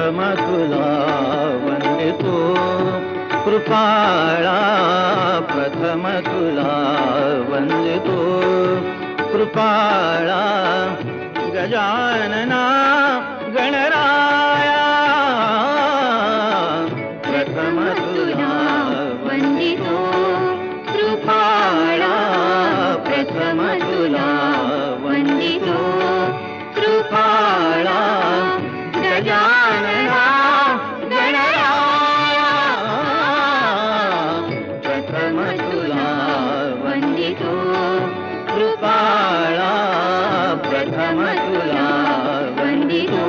प्रथम तुला वंदितो कृपाळा प्रथम तुला वंदितो कृपाळा गजानना गणराया प्रथम तुला वंदितो कृपाळा प्रथम तुला वंदितो कृपाळा गजानना गणराया प्रथम तुला वंदितो कृपाळा प्रथम तुला वंदितो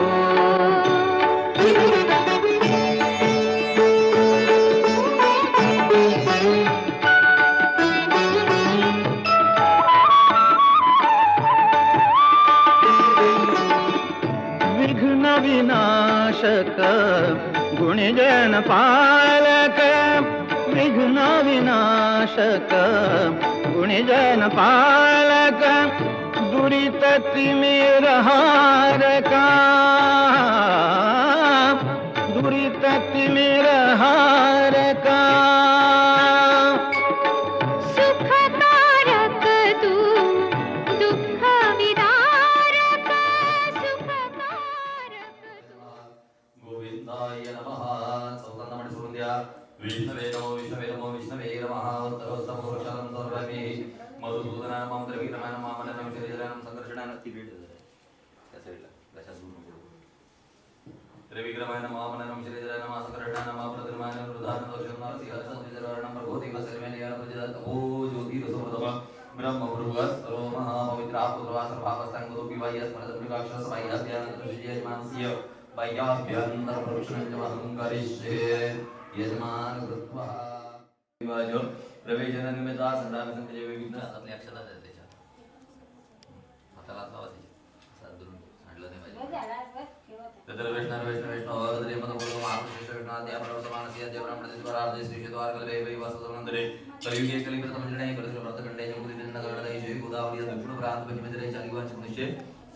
विघ्न विनाशक गुणजन पालक विघ्न विनाशक गुणजन पालक दुरित तिमिर हारका दुरित तिमिर हारका सुखकारक तू दुःख विदारक सुखकारक गोविंदाय नमः. चौथ्यांदा मध्ये सोडून द्या. विष्णवे नमो विष्णवे नमो विष्णवे नमः. उत्तरोत्तमोषानं सर्वमे मधुसूदनाय नमः द्रविक्रमाय नमः मननं शरीराय नमः संकर्षणाय नमः. ती भेट त्या साईडला कशा दूर नको द्रविक्रमाय नमः मननं शरीराय नमः संकर्षणाय नमः प्रद्रमाय नमः रुधानं दोषणाय सिंहासनं प्रभोति वसर्वेण यानोजित ओ ज्योति रसोदम ब्रह्म भृगस् सर्व महापवित्रा पुत्रवा सर्वावस्थां गतो विवाह्य स्मरतमिकाक्षस बाह्याद्यानंतरजय मानसीय बाह्याभ्यंतर प्रवेशनं करिष्ये यजमान कृत्वा विवाह प्रवेशन निमित्ता संधान संजय विघ्न आपल्या अक्षरात आहे त्याच्यात हाताला लावायचे साधून सांडलं नाही पाहिजे तत्र वैष्णव वैष्णव वैष्णव हृदय मत बोलो महापुरुष विष्णु त्या प्रवर्तमानस्य त्या ब्रह्मणस्य परार्धे श्री द्वार कल्पे वै वासुदेवनंदरे कलियुगे कलिप्रथम जने करत व्रतखंडे जगुरी दिन नगरदय श्री गोदावरी दक्षिण प्रांत पश्चिमेतरे चालिवांश मनुष्य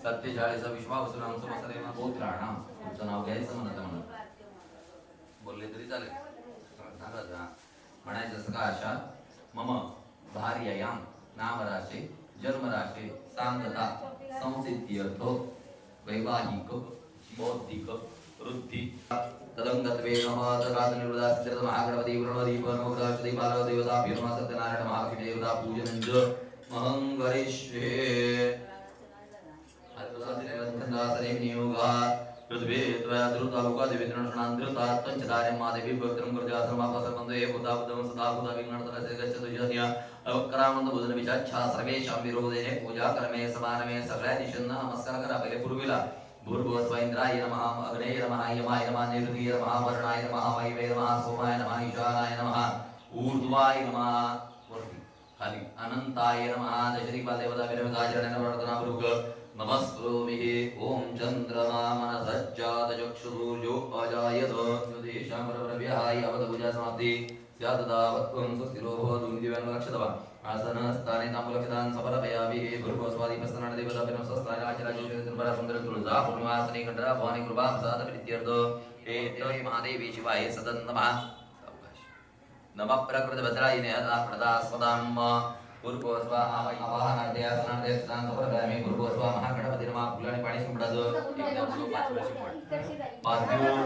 47 विश्वावसुनाम समसरेना गोत्राणाम तुमचं नाव घ्यायचं म्हणत म्हणून बोलले तरी चालेल सांगा म्हणायचं असं का अशा मम भार्ययां नामराशे जन्मराशे सांगता संसिद्ध्यर्थ वैवाहिक बौद्धिक वृत्ती तदंगत्वेन तदातनिवृदास्थिरत महागणपति वरुणदीप नवग्रहश्री बालदेवता भीमा सत्यनारायण महालक्ष्मी देवता पूजनंज महं करिष्ये अद्भुतसंदासरे नियोगा पृथ्वी त्वया द्रुतालोका देवेन्द्रनान्द्रुता तंचदारे मादेवी भक्त्रं कर्जासनमापसर्वन्दे बुद्धाबुद्धं सदा बुद्धा विघ्नहर्तरस्य गच्छतु जन्या अवक्रामंत भोजन विचाच्छा सर्वेषां विरोधेने पूजा कर्मे समानमे सगळ्या दिशांना नमस्कार करा पहिले पूर्वीला भूर्भुवस्वैन्द्राय नमः अग्नेय नमः यमाय नमः निरुतीय नमः वर्णाय नमः वायवे नमः सोमाय नमः ईशानाय नमः ऊर्ध्वाय नमः वरती खाली अनंताय नमः दशदिक्पालदेवता विनोदाचरणेन प्रार्थनापूर्वक नमस्करोमि ओम चंद्रमा मनसज्जात चक्षुसूर्यो अजायत ज्योतिषां परब्रह्मव्याहाय अवधभुजा समाप्ति स्याददावत्वं सुस्थिरो भवतु दिव्यान् लक्षतवा आसनस्थाने ताम्बूलक्षतान् समर्पयामि भूर्भुवस्वादिपस्तनान् देवता विनमस्स्थाने आचराज्येन्द्रपरा सुन्दर तुळजा पूर्णवासने खण्डरा भवानी कृपा प्रसाद प्रीत्यर्थ एतै महादेवी शिवाय सदन नमः नमः प्रकृतिभद्रायिने अदा प्रदास्पदाम् पूर्वस्वा आवाहनार्थे आसनार्थे स्थान समर्पयामि पूर्वस्वा महागणपती नमः फुलाने पाणी शिंपडायचं एकदम 5 वर्ष शिंपड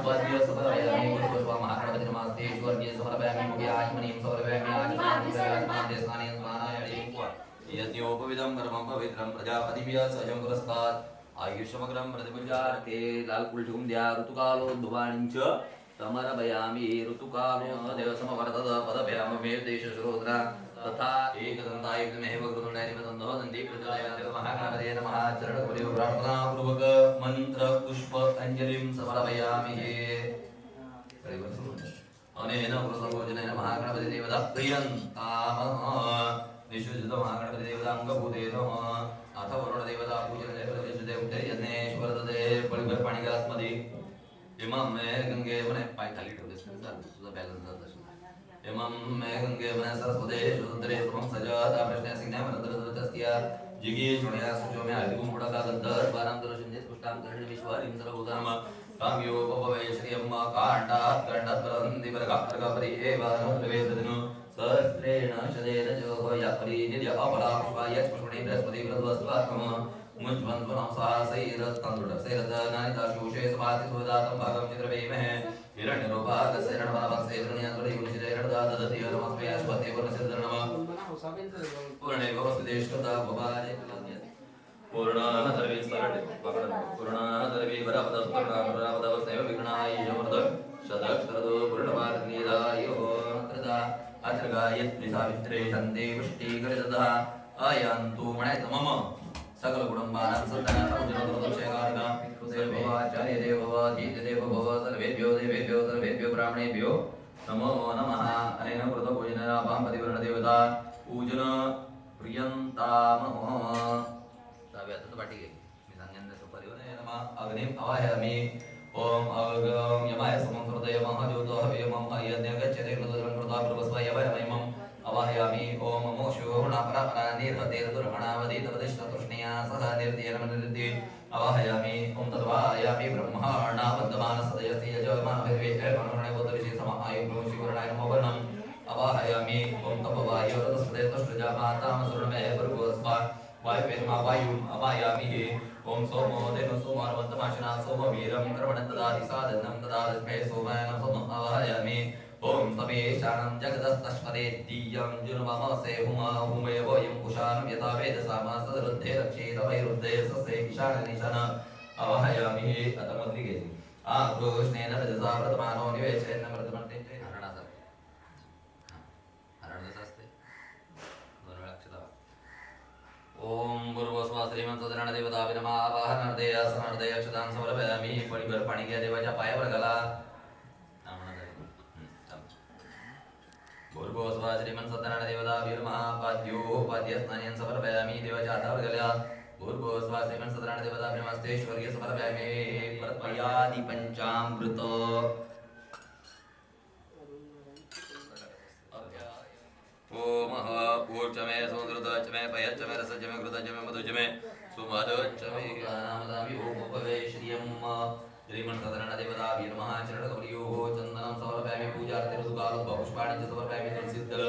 पाद्य समर्पयामि पूर्वस्वा महागणपती नमः स्वर्गीय समर्पयामि मुखे आचमनीं समर्पयामि आचमनीं स्नाने स्नानाय यज्ञोपविदं कर्मं पवित्रं प्रजापतिभ्यः सजं पुरस्तात् आयुष्यमग्रं प्रतिपूजार्थे लाल फूल ठेवून द्या ऋतुकालोद्भवाणींच समर्पयामि ऋतुकालो देवसमवर्तत पदभ्याम मे देशश्रोत्रा तथा एकदन्ताय विद्महे वक्रतुण्डाय धीमहि दन्ती प्रचोदयात् महागणपतये नमः चरणकमले प्रार्थनापूर्वक मंत्र पुष्प अंजलिं समर्पयामि अनेन पुरुषोजनेन महागणपति देवता प्रियन्तामः निशुद्ध महागणपति देवता अंगभूतेन अथ वरुण देवता पूजने प्रतिष्ठिते उठे यज्ञेश्वर दे पळीभर पाणी घरामध्ये इमाम गंगे म्हणे पाय खाली ठेवलेस तुझा बॅलन्स जात असेल इमाम गंगे म्हणे सरस्वते शुद्धरे प्रथम सजाता प्रश्न सिंह मनंतरस्त्या जिगे जुण्या सुजोम्या हरिकुंभडा गंधर बारांतर शंजे पुष्टांतर विश्वार इंद्र भूताम काम्योपवे श्रियं काण्डात् गण्डात्परन्ति वर्गापरि एव नवेदनु सहस्रेण शदेन जोः यापरि निद्य अपला पुष्पाय पुष्पणे बृहस्पति बृहस्पतिवात्मः मुञ्चवन्त्वनं सहसैरत्तन्दुडसेरदनानिता शोषे समाति सुदातं भागं चित्रवेमहे हिरण्यरूपाकस्य रणवनवस्य हिरण्यान्तरियुनिशिरेरणदादति नमस्मे अश्वते वर्णसिद्धर्णमः पूर्णे भवस्विदेष्टता भवारे पूर्णानदर्वी सरटे पूर्णानदर्वी वरपदस्तुर्णापदापदवस्नैव विघ्नायशमृत शतक्षरदो पूर्णपार्गीरायो नत्रदा अत्रगायत्रिसावित्रे सन्ते पुष्टिकरितः आयान्तु मणैत मम सकल कुटुम्बानां सन्तानां सर्वोचार्य देवो धीदेवो भव सर्वेभ्यो देवेभ्यो सर्वेभ्यो ब्राह्मणेभ्यो नमो नमः अनेन कृतपूजनाभां पतिवर्णदेवता पूजन प्रियन्तामः आता पाठी घे मी सांगेन तसं परिवर्तन नमः अग्निम अवाहयामि ओम अगम यमाय समं हृदय महाज्योतो हवे मम यज्ञ गच्छते कृतदं कृता प्रभस्वाय वयमं अवाहयामि ओम मोक्षो हुणापरापरा निर्हतेर दुर्हणावदि तपदिष्टतृष्णया सह निर्त्येन निर्ति अवाहयामि ओम तद्वाहयामि ब्रह्माणा वन्दमान सदयति यजमानभिर्वे मनोहणे बोधविषे समायु ब्रह्मशिवरणाय नमो वर्णम् अवाहयामि ओम तपवायो रतस्पदे तुष्टजा माताम सुरमे भर्गोस्वा वायुर्मा वायुम् अवाहयामि ओम सोमो देव सोमारवन्तमाशना सोमवीरं कर्मणं ददाति साधनं ददाति सोमानं सोमम् अवाहयामि ओम तमेशानं जगदस्तस्पदे दीयं जुर्ममसे हुमे वयं कुशानं यथा वेदसामा सदरुद्धे रक्षेत वैरुद्धे ससे ईशाननिशान अवाहयामि अतमद्रिगे कृष्णेन रजसा प्रतमानो निवेशेन मृतमन्ते हरणासर हरणदसस्ते दोन वेळा अक्षता ओम गुरुवस्वा श्रीमंत देवता विनमा आवाहनार्दे असनार्दे अक्षतां समर्पयामि पडिभर पाणी घ्या देवाच्या पायावर घाला भूर्भुवस्वा श्रीमंत सत्यनारायण देवता विरमा पाद्यो पाद्यस्नानीयं समर्पयामि देवाच्या हातावर घाला भूर्भुवस्वा श्रीमंत सत्यनारायण देवता विमास्ते स्वर्गीय समर्पयामि प्रत्वयादि पंचामृत ओम पूर्चमे सुंदरतचमे पयचमे रसचमे कृतचमे मधुचमे सुमधुचमे नामदामि ओम उपवे श्रियं श्रीमन्त सत्यनारायण देवता वीरमः चरणकमलियो चन्दनं समर्पयामि पूजार्थे ऋतुकालोद्भव पुष्पाणि च समर्पयामि तुलसीदल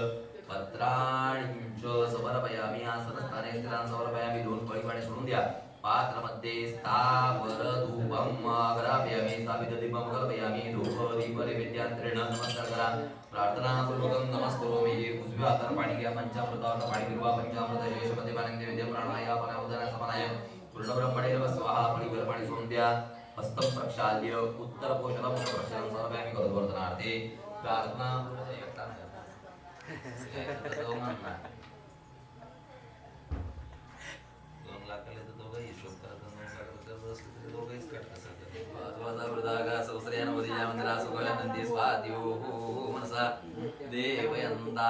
पत्राणि च समर्पयामि आसनस्थाने स्थिरान् समर्पयामि दोन फळी पाणी सोडून द्या पात्रमध्ये स्थावर धूपं ग्रापयामि सावित्रदीपं कल्पयामि धूप दीप नैवेद्यान्तरेण नमस्कार करा प्रार्थना पूर्वकं नमस्करोमि उजव्या हाताने पाणी घ्या पंचामृतावर पाणी फिरवा पंचामृत शेषमध्ये पाणी नैवेद्य प्राणायाम उदाना समानाय पूर्ण ब्रह्मणे नमः स्वाहा फळीवर पाणी सोडून द्या हस्तं प्रक्षाल्य उत्तर पोषणं प्रक्षालन समर्पयामि करोद्वर्तनार्थे प्रार्थना देवयन्ता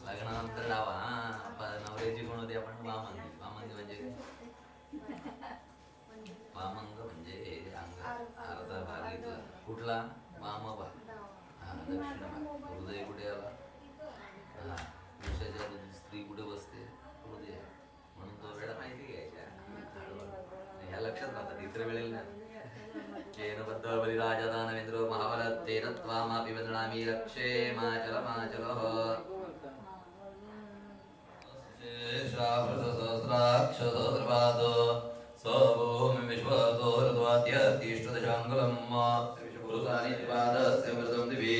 लग्नानंतर डावा नवऱ्याची कोण होती आपण वामंदी वामंदी म्हणजे वामंग म्हणजे अंग अर्धा भाग घेतला कुठला वाम भाग हा दक्षिण भाग हृदय कुठे आला हा पुरुषाच्या स्त्री कुठे बसते हृदय म्हणून तो वेळा माहिती घ्यायच्या ह्या लक्षात राहतात इतर वेळेला चेन बद्ध बलिराजा दानवेंद्र महाभारत तेन त्वामापि वदनामि रक्षे माचलः सहस्राक्षसहस्रपाद सभूमि विश्वतोर्ध्वात्यतिष्ठदशाङ्गुलं पुरुषानि त्रिपादस्य वृतं दिवि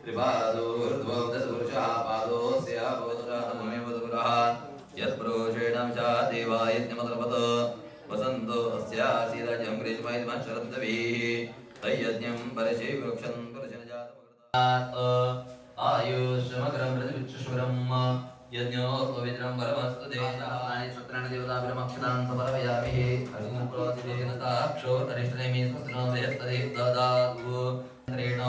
त्रिपादोर्ध्वं दशपुरुषः पादोऽस्य भवतुराहमेव दुरः यत्पुरुषेण विचाति वा यज्ञमतर्पत वसन्तो अस्यासीदजं ग्रीष्मैतमः शरद्दभिः तयज्ञं परशे वृक्षं पुरुषनजातमकृतात् आयुष्मकरं प्रतिविच्छुरं यज्ञो पवित्रं परमस्तु देवतानि सत्राणि देवताभिरमक्षतां समर्पयामि अग्निपुरोदिदेवताक्षोतरिष्ठनेमि स्वस्तिनो देवतदेव ददातु त्रेण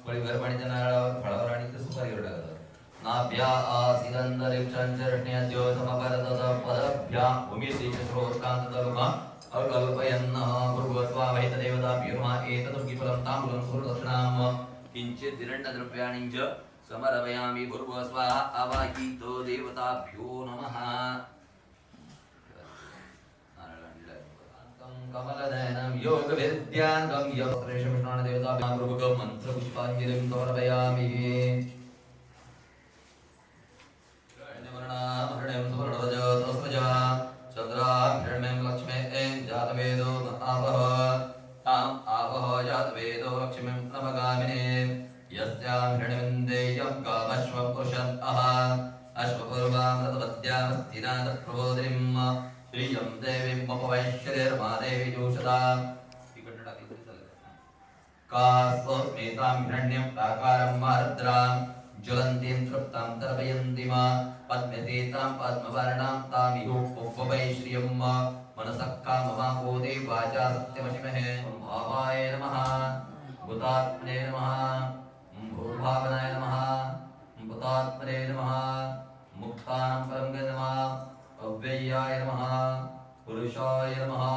परिगर्भणित नारळावर फळावर आणि सुपारीवर टाकतात नाभ्या आसीदन्तरिक्षं चर्ष्ण्यद्यो समपरतः पदभ्या भूमिश्रीचक्रोत्कान्ततरुः अकल्पयन् भूर्भुवस्वावहित देवताभ्यो नमः एतदुर्गिफलं ताम्बूलं सुरदक्षिणां किञ्चित् हिरण्यद्रव्याणि च समर्पयामि भूर्भुवस्वाहा अवाहितो देवताभ्यो नमः कमलनयनं योगविद्याङ्गं योगश्रेष्ठविष्णादेवताभ्यां प्रभुगं मन्त्रपुष्पाञ्जलिं समर्पयामि हिरण्यवर्णां सुवर्णरजतस्रजा चन्द्रां हिरण्यं लक्ष्मीं जातवेदो महावः ताम् आवह जातवेदो लक्ष्मीं नमगामिनीं यस्यां हिरण्यविन्देयं कामश्वं पुरुषन्तः अश्वपूर्वां रथवद्यां स्थिरान्तप्रबोधिनीं श्रियं देवीं मपवैश्वर्यर्मादेवी जोषदां कास्मेतां हिरण्यं प्राकारं मार्द्रां ज्वलन्तीं तृप्तां तर्पयन्तीं पद्मतीतां पद्मवर्णां तामिहोपवै श्रियं मनसः काममापोदे वाचा सत्यमशिमहे भावाय नमः भूतात्मने नमः भूर्भावनाय नमः भूतात्मने नमः मुक्तानां परमगे नमः अव्ययाय नमः पुरुषाय नमः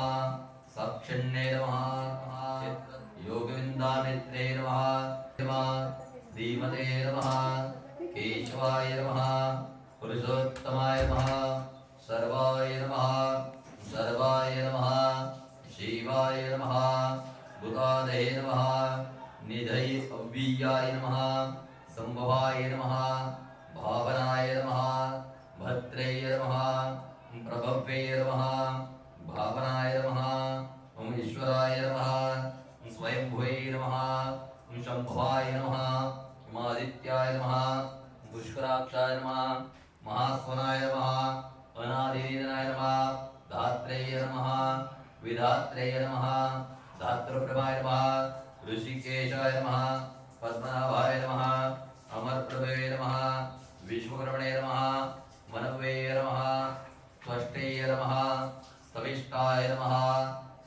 साक्षिण्ये नमः योगविन्दामित्रे नमः श्रीमते नमः केशवाय नमः पुरुषोत्तमाय नमः सर्वाय नमः सर्वाय नमः शिवाय नमः भूतादये नमः निधये अव्ययाय नमः संभवाय नमः भावनाय नमः भद्रय नमः प्रभवे नमः भावनाय नमः ओम ईश्वराय नमः स्वयंभुवे नमः शंभवाय नमः आदित्याय नमः पुष्कराक्षाय नमः महास्वनाय नमः अनादिनिधनाय नमः धात्रेय नमः विधात्रेय नमः धातृप्रभाय नमः ऋषिकेशाय नमः पद्मनाभाय नमः अमरप्रभवे नमः विश्वकर्मणे नमः मनवे नमः त्वष्टेय नमः स्तविष्टाय नमः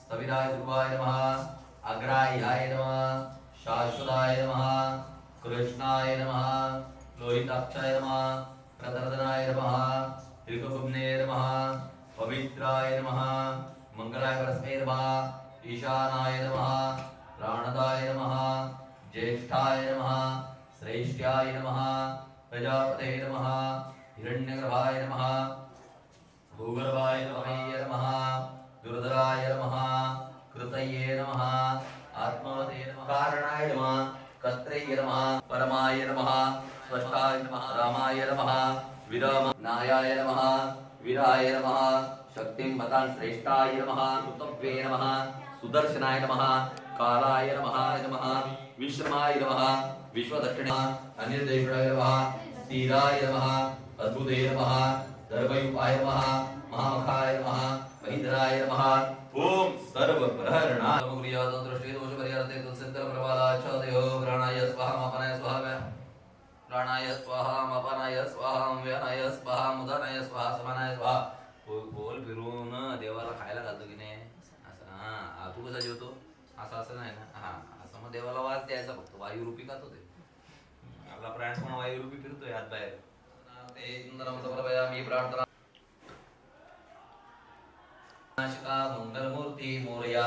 स्तविराय ध्रुवाय नमः अग्राह्याय नमः शाश्वताय नमः कृष्णाय नमः लोहिताक्षाय नमः प्रतरदनाय नमः त्रिककुम्ने नमः पवित्राय नमः मंगलाय परस्मै नमः ईशानाय नमः प्राणदाय नमः ज्येष्ठाय नमः श्रेष्ठ्याय नमः प्रजापते नमः हिरण्यगर्भाय नमः भूगर्भाय नमः दुर्धराय नमः कृतये नमः आत्मवते नमः कारणाय नमः कत्रेय नमः परमाय नमः स्पष्टाय नमः रामाय नमः विरामनायाय नमः वीराय नमः शक्तिं मतां श्रेष्ठाय नमः उत्तप्ये नमः सुदर्शनाय नमः कालाय नमः विश्रमाय नमः विश्वदक्षिणाय अनिर्देशाय नमः स्थिराय नमः अद्भुते नमः धर्मयुपाय नमः महामखाय नमः महिधराय नमः ओम सर्वप्रहरणाय नमः दृष्टि दोष परिहरते तुलसिद्धर प्रबालाच्छादयो प्राणाय स्वाहा मपनाय स्वाहा प्राणाय स्वाहा मपनाय स्वाहा व्यानाय स्वाहा मुदानाय स्वाहा समानाय स्वाहा बोल फिरून देवाला खायला घालतो की नाही असं हा तू कसा जेवतो असं नाही ना हा असं मग देवाला वास द्यायचा फक्त वायुरूपी खातो ते आपला प्राण पण वायुरूपी फिरतोय हात बाहेर ते इंद्रम समर्पयामि प्रार्थना नाशिका मंगलमूर्ती मोरया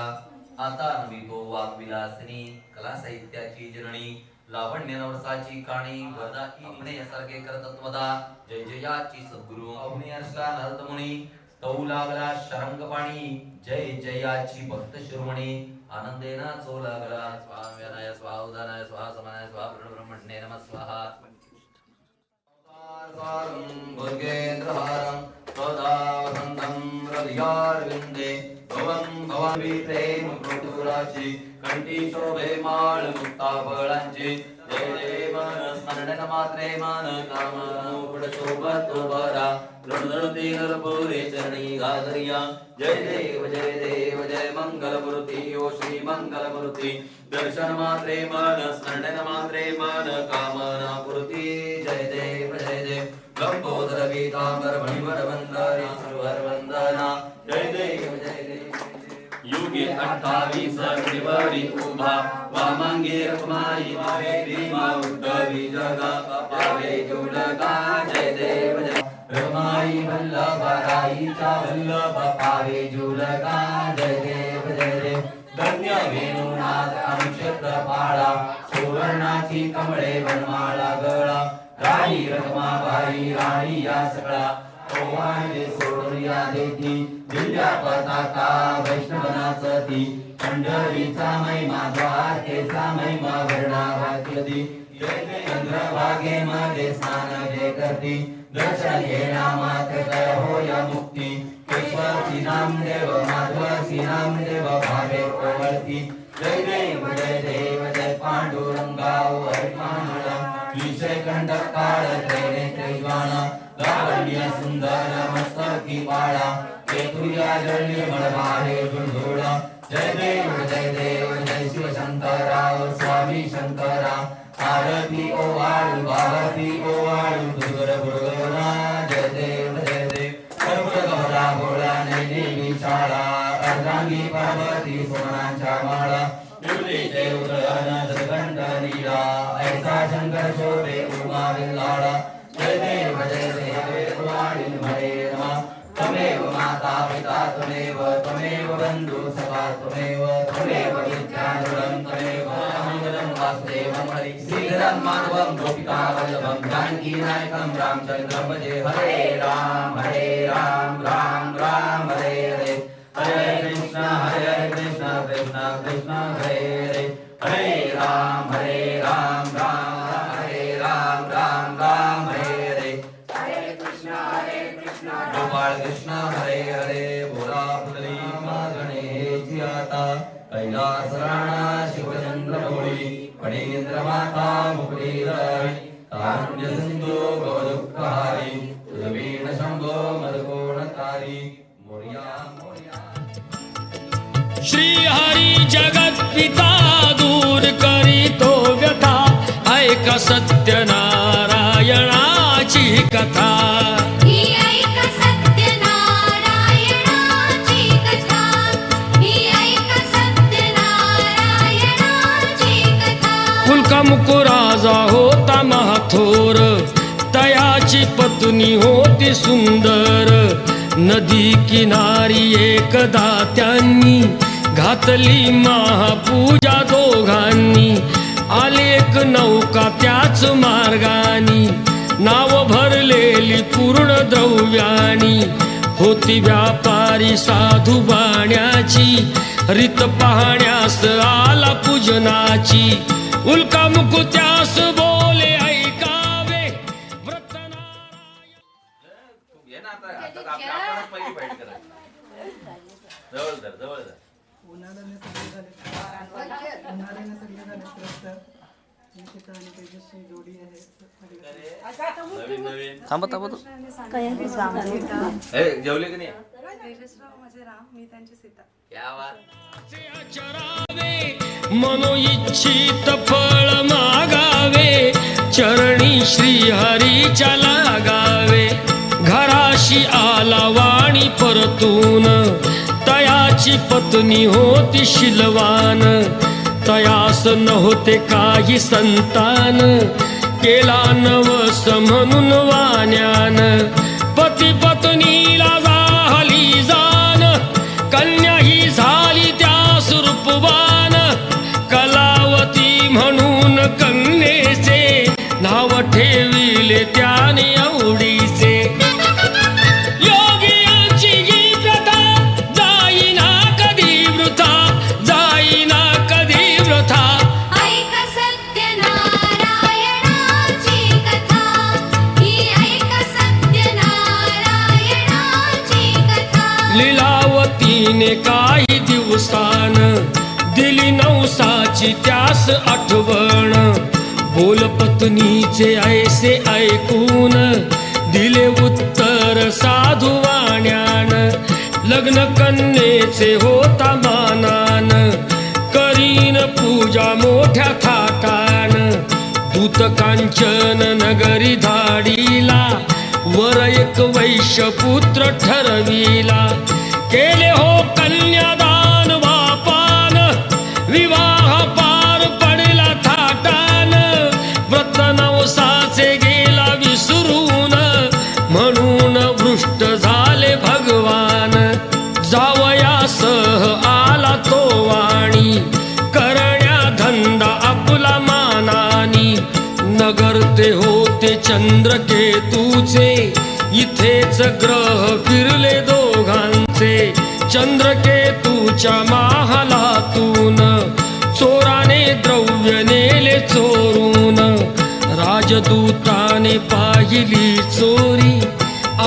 आता नवितो वाग्विलासिनी कला साहित्याची जननी लावण्य नवरसाची काणी वरदा इने यासारखे करतत्वदा जय जयाची सद्गुरु अग्नि अर्षा नरतमुनी स्तौ लागला शरंगपाणी जय जयाची भक्त शिरोमणी आनंदेना चो लागला स्वाम्यानाय स्वाहा उदानाय स्वाहा समानाय स्वाहा ब्रह्मण्ये नमः स्वाहा भुर्गेन्द्रहारं सदा वसन्तं हृदयारविन्दे भवं भवामि प्रेम मृदुराची कंठी शोभे माळ मुक्ता फळांची जय जय मन स्मरण मात्रे मान कामनो पुढ शोभतो बरा रणरणती नरपुरे चरणी घातरिया जय देव जय मंगलमूर्ती ओ श्री मंगलमूर्ती दर्शन मात्रे मन स्मरण मात्रे मन कामना पूर्ती जय देव लंबोदर पीतांबर मणिवर वंदना सर्वर वंदना जय देव युगे 28 श्रीवरी उभा वामांगे रखमाई मावे भीमा उद्धवी जगा पावे जुलगा जय देव रमाई वल्लभराईचा वल्लभ पावे जुलका जय देव जय देव धन्य वेणुनाथ अंशत्रपाळा सुवर्णाची कमळे वनमाळा गळा राणी रखमाबाई राणी या सगळा ओवाळे सोडून या देती दिव्या पताका वैष्णवनाच ती पंढरीचा महिमा द्वारकेचा महिमा वर्णावाती जय जय चंद्रभागेमध्ये स्नान जे करती दर्शन घेणा मात्र काय होय मुक्ती केशवची नामदेव माधवची नामदेव भावे कोवळती जय देव जय पांडुरंगाव हरिमानला विषय कंडक काळ त्रैने त्रैवाणा लावण्य सुंदर मस्तकी बाळा केतुया निर्मळ माहे गुंडोळा जय देव जय शिवशंकराव स्वामी शंकरा आरती ओवाळू भारती ओवाळू दुर्गड गुरुगणा जय देव सर्वगौरा भोळा नैनी शाळा अर्धांगी पार्वती सोनांच्या माळा मुरलीचे उदयन जगंड नीला ऐसा शंकर शोभे उमा विल्लाळा जय देव वाणी हरे रमा त्वमेव माता पिता त्वमेव बंधु सखा त्वमेव विद्याधरं त्वमेव मंगलं वासुदेवं हरि श्रीधरं माधवं गोपिका वल्लभं जानकी नायकं रामचंद्रं भजे हरे राम राम राम हरे हरे हरे कृष्ण कृष्ण कृष्ण हरे हरे हरे राम राम हरे राम राम हरे हरे गोपाळ कृष्ण हरे हरे बोला पुतली गणेश आता कैलास राणा शिवचंद्र भोळी फणींद्र माता मुकुटी रवी तारुण्य सिंधू गौदुःखहारी तुझवीण शंभो मदकोणकारी मोर्या श्री हरी जगत पिता दूर करीतो व्यथा ऐक सत्य नारायणाची कथा ही ऐक सत्य नारायणाची कथा ही ऐक सत्य नारायणाची कथा कुलका मुकुराजा होता महाथोर तयाची पत्नी होती सुंदर नदी किनारी एकदा त्यांनी घातली महापूजा दोघांनी आली एक नौका त्याच मार्गानी नाव भरलेली पूर्ण द्रव्यानी होती व्यापारी साधू बाण्याची रीत पाहण्यास आला पूजनाची उल्का मुकुत्यास बोले ऐकावे व्रत नारायण ये ना आता आपणच पहिली फाईट करायची जवळ धर उन्हाळ्याने सगळे झाले त्रस्त निशिता आणि तेजस्वी जोडी आहे नवीन थांबा तू जेवले की नाही तेजसराव माझे राम मी त्यांची सीता क्या बात चरावे मनो इच्छित फळ मागावे चरणी श्री हरीच्या लागावे घराशी आला वाणी परतून तयाची पत्नी होती शिलवान तयास नव्हते काही संतान केला नवस म्हणून वाण्यान पती पत्नीला झाली जाण कन्या ही झाली त्यास रूपवान कलावती म्हणून कन्येचे नाव ठेविले त्याने आवडीचे योगियांची ही प्रथा जाईना कधी वृथा जाईना कधी वृथा ऐक सत्य नारायणाची कथा ही ऐक सत्य नारायणाची कथा लीलावतीने काही दिवसान दिली नवसाची त्यास आठवण बोल पत्नीचे ऐसे ऐकून दिले उत्तर साधू वाण्यान लग्न कन्येचे होता मानान करीन पूजा मोठ्या थाटान दूत कांचन नगरी धाडीला वर एक वैश्यपुत्र ठरविला केले हो कन्यादान वापान विवाह पार पडला थाटान व्रत नवसाचे गेला विसरून म्हणून धंदा आपला मानानी. नगर ते होते चंद्रकेतूचे, इथेच ग्रह फिरले दोघांचे. चंद्रकेतूच्या महालातून चोराने द्रव्य नेले चोरून. राजदूताने पाहिली चोरी,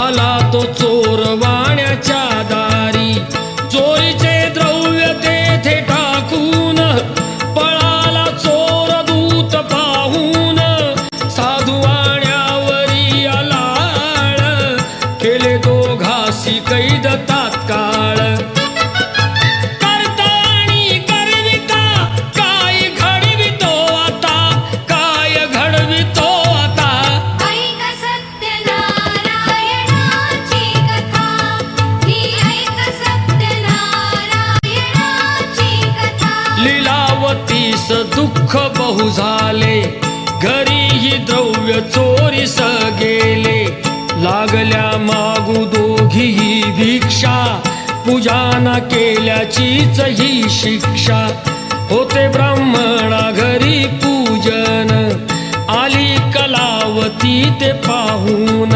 आला तो चोर वाण्याच्या दारी. चोरीचे द्रव्य तेथे टाकून पळाला चोर दूत पाहून. साधू वाण्यावरी आलाळ, केले दोघासी कैद तात्काळ. करता आणि करविता काय घडवितो आता, काय घडवितो आता. ऐक सत्यनारायणाची कथा, ही ऐक सत्यनारायणाची कथा. लीलावतीस दुःख बहु झाले, घरीही द्रव्य चोरीस गेले. लागल्या मागू दोघीही भिक्षा, पूजा न केल्याचीच ही शिक्षा. होते ब्राह्मणा घरी पूजन, आली कलावती ते पाहून.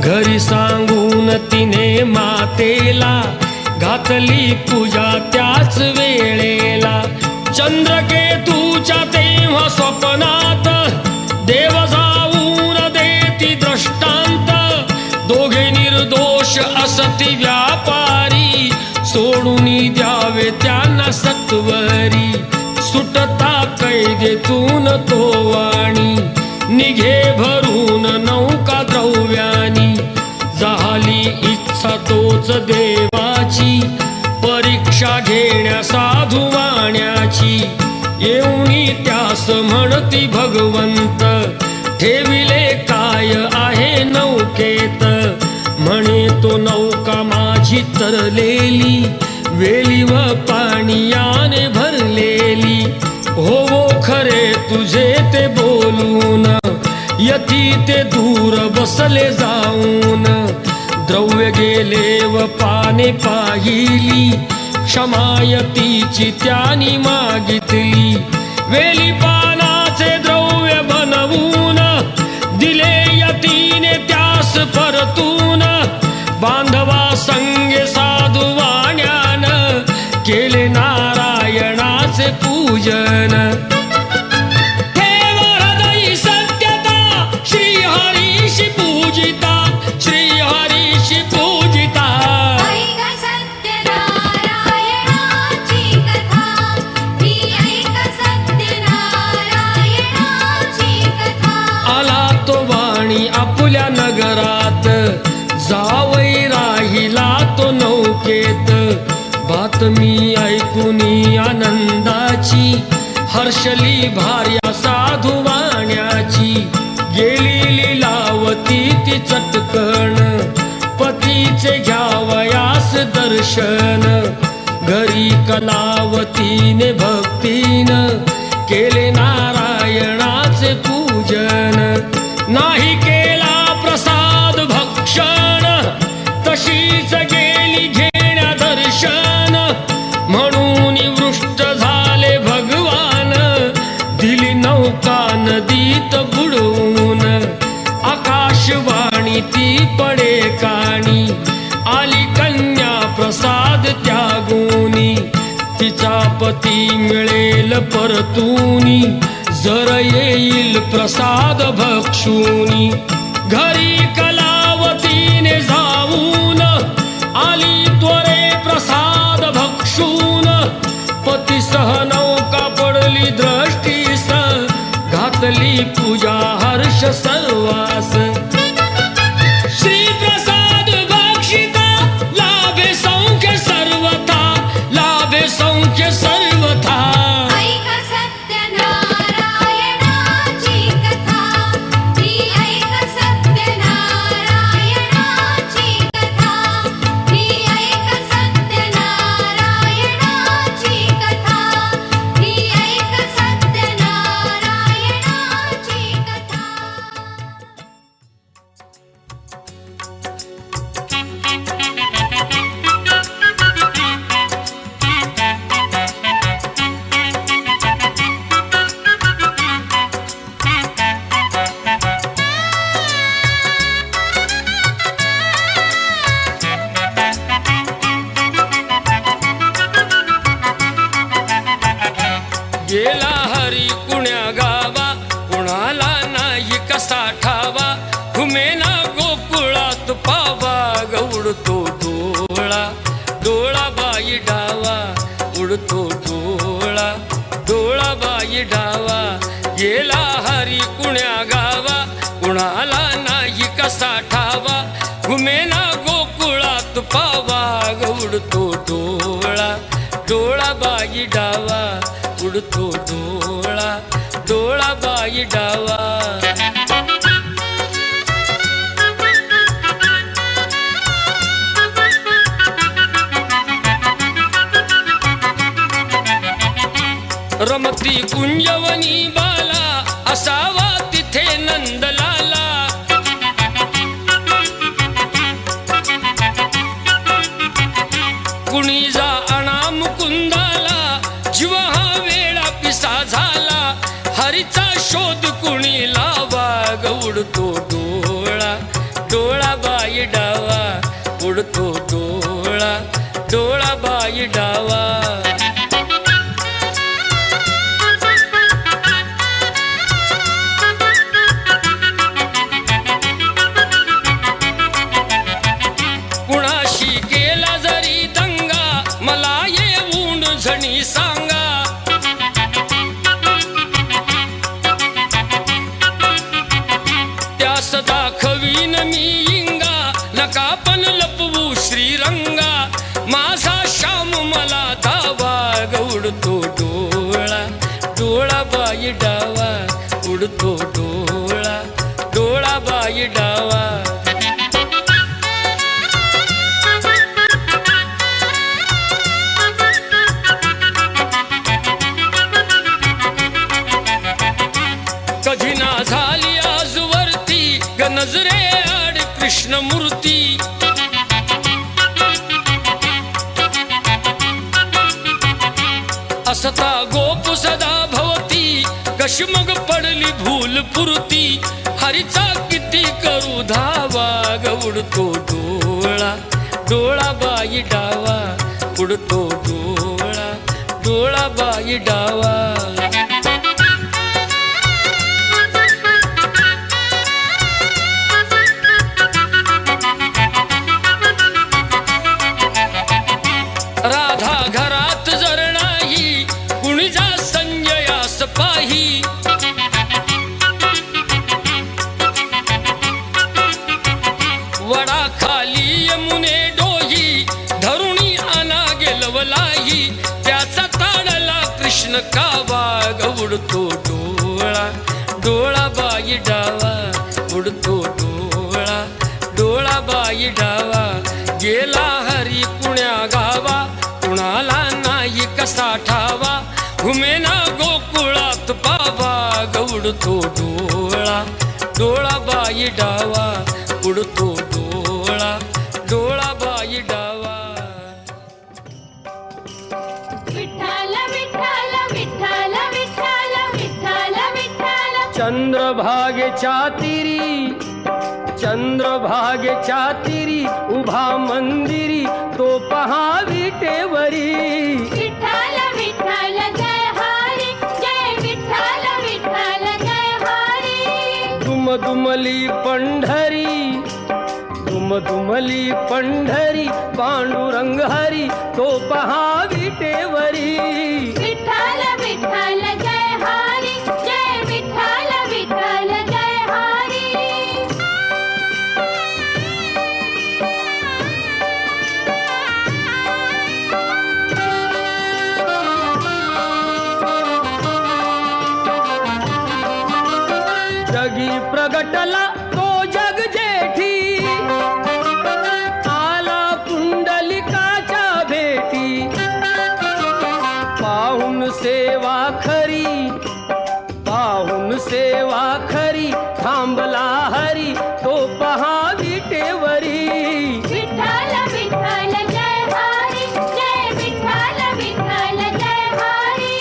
घरी सांगून तिने मातेला, घातली पूजा त्याच वेळेला. चंद्रकेतूच्या तेव्हा स्वप्नात देव जाऊन देती दृष्टांत. दोघे निर्दोष असती व्यापारी, सोडून द्यावे त्यांना सत्वरी. सुटता कैदेतून तो वाणी, निघे भरून नौका द्रव्यानी. झाली इच्छा तोच देवाची, परीक्षा घेण्या साधू वाण्याची. येऊनी त्यास म्हणती भगवंत, ठेविले काय आहे नौकेत. म्हणे तो नौका माझी तरलेली, वेली व पाणीयाने भरलेली. हो खरे तुझे ते बोलून, यती ते दूर बसले जाऊन. द्रव्य गेले व पाने पाहिली, क्षमायतीची त्यानी मागितली. वेली पानाचे द्रव्य बनवून, दिले यतीने त्यास परतून. बांधवा संगे साधू वाण्यान, केले नारायणाचे पूजन. ठेव हृदयी सत्यता, श्रीहरीशी पूजिता, श्रीहरीशी पूजिता. ऐक सत्यनारायणाची कथा, ही ऐक सत्यनारायणाची कथा. आला तो वाणी आपल्या नगरात, जावई राहिला तो नौकेत. बातमी ऐकुनी आनंदाची, हर्षली भार्या साधू वाण्याची. गेली लीलावती ती चटकन, पतीचे घ्यावयास दर्शन. घरी कलावतीने भक्तीन, केले नारायणाचे पूजन. नाही केला प्रसाद भक्षण, तशीच गेली घेण्या दर्शन. म्हणून वृष्ट झाले भगवान, दिली नौका नदीत बुडवून. आकाशवाणी ती पडे काणी, आली कन्या प्रसाद त्यागुनी. तिचा पती मिळेल परतूनी, जर येईल प्रसाद भक्षुनी. घरी कलावतीने जाऊन, आली त्वरे प्रसाद भक्षून. पतीसह नौका पडली दृष्टीस, घातली पूजा हर्ष सर्वास. श्री प्रसाद भक्षिता, लाभे सौख्य सर्वथा, लाभे सौख्य सर्वथा. ऐक सत्यनारायणाची कथा, ही ऐक सत्यनारायणाची कथा, ही ऐक सत्यनारायणाची कथा, ही ऐक सत्यनारायणाची कथा. गेला हरी कुण्या गावा कुणाला नाही कसा ठावा घुमेना गोकुळात पावा उडतो डोळा डोळा बाई डावा उडतो डोळा डोळा बाई डावा गेला हरी कुण्या गावा कुणाला नाही कसा ठावा घुमेना गोकुळात पावा उडतो डोळा डोळा बाई डावा उडतो डोळा डोळा बाई डावा रमती कुंजवनी बाला असावा तिथे नंदलाला कुणी जा आणा मुकुंदाला जीव हा वेळा पिसा झाला हरीचा शोध कुणी लावा उडतो डोळा डोळा बाई डावा उडतो डोळा डोळा बाई डावा कुणाशी केला जरी दंगा मला येऊन झणी सांगा त्यास दाखवीन मी इंगा नका पण लपवू श्रीरंगा माझा श्याम मला धावा उडतो डोळा डोळा बाई डावा उडतो डोळा डोळा बाई डावा कधी ना झाली आजवरती गनजरे आड कृष्णमूर्ती असता गोप सदा भवती कशी मग पडली भूल पुरती हरीचा किती करू धावा उडतो डोळा डोळा बाई डावा उडतो डोळा डोळा बाई डावा राधा घरात जर नाही कुणी जा संजयास पाही वडा खाली यमुने डोही धरुणी आणा गेलवलाही त्याचा ताडला कृष्ण कावा उडतो डोळा डोळा बाई डावा उडतो डोळा डोळा बाई डावा गेला हरी कुण्या गावा कुणाला नाही कसा ठावा घुमेना गोकुळात पावा उडतो डोळा डोळा बाई डावा उडतो डोळा डोळा बाई डावा विठ्ठल विठ्ठल विठ्ठल विठ्ठल विठ्ठल विठ्ठल चंद्रभागेच्या तिरी उभा मंदिरी तो पहा विटेवरी विठ्ठल विठ्ठल जय हरी जय विठ्ठल विठ्ठल जय हरी दुमदुमली पंढरी पांडुरंग हरी तो पहा विटेवरी विठ्ठल विठ्ठल जय हरी जय विठ्ठल विठ्ठल जय हरी जगी प्रगटला तो जग जेठी आला पुंडलिकाच्या भेटी पाहून सेवा खरी थांबला हरी तो पहा विटेवरी विठ्ठल विठ्ठल जय हरी जय विठ्ठल विठ्ठल जय हरी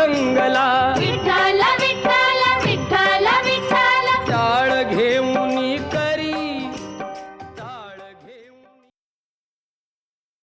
दंगला